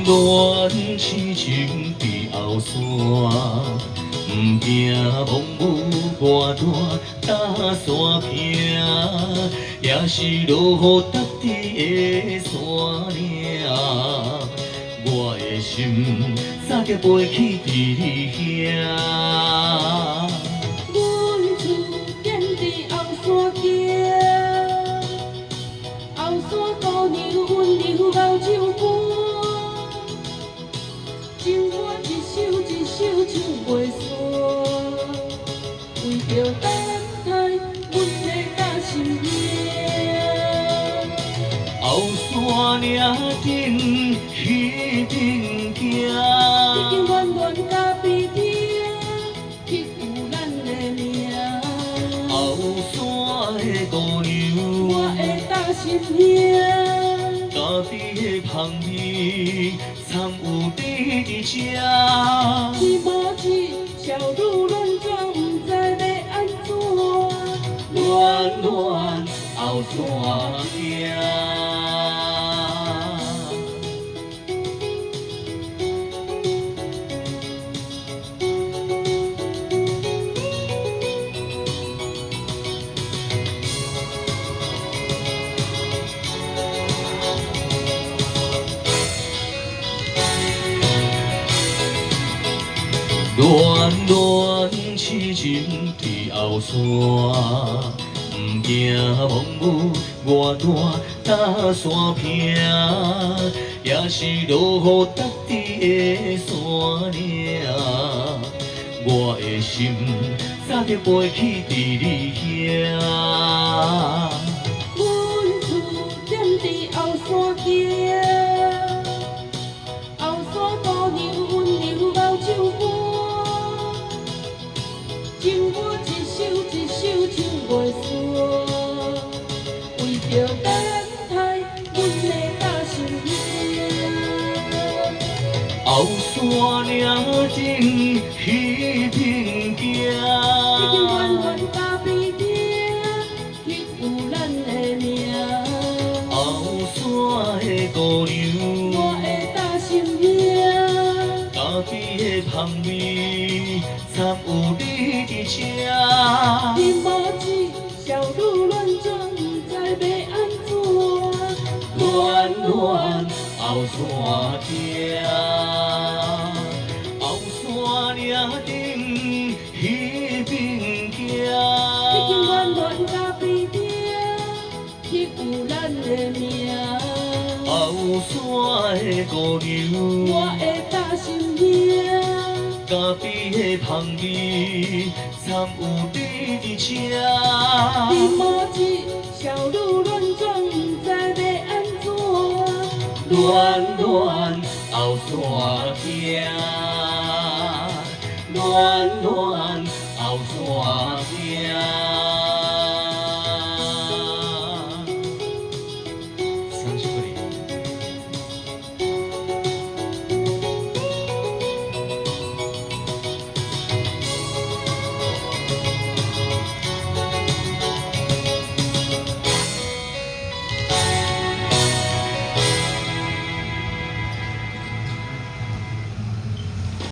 乱痴情伫后山，毋惊风雨大大山坪，也是落雨踏伫的山岭。我的心早就飞去伫你遐。阮厝建伫后山行，后山姑娘温柔老唱歌，情歌一首一首唱袂煞，为着等待阮的大心命。后山岭顶迄阵行，已经远远甲比天，刻有咱的名。后山的姑娘，我的大心兄，家己的香味，藏有你伫遮。你无知，小女乱撞，毋知要安怎。乱乱后山行。乱乱痴情伫后山，毋惊风雨大大山坪，也是落雨踏伫的山岭。我的心早就飞去伫你遐。阮厝踮伫后山行，后山姑娘温柔老唱歌，情歌一首一首唱袂煞，为着等待阮的大心命。后山岭顶迄阵行，已经远远甲比天，刻有咱的名。后山的姑娘，我的大心兄，家己的香味，藏有你伫遮。你无知，小女乱撞，毋知要安怎。乱乱后山行，后山岭顶迄阵行。已经远远甲比天，刻有咱的名。后山的姑娘，我的大心兄，家己的香味，藏有你伫遮。你无知，小女乱撞，毋知要安怎。乱乱后山行，乱乱后山行。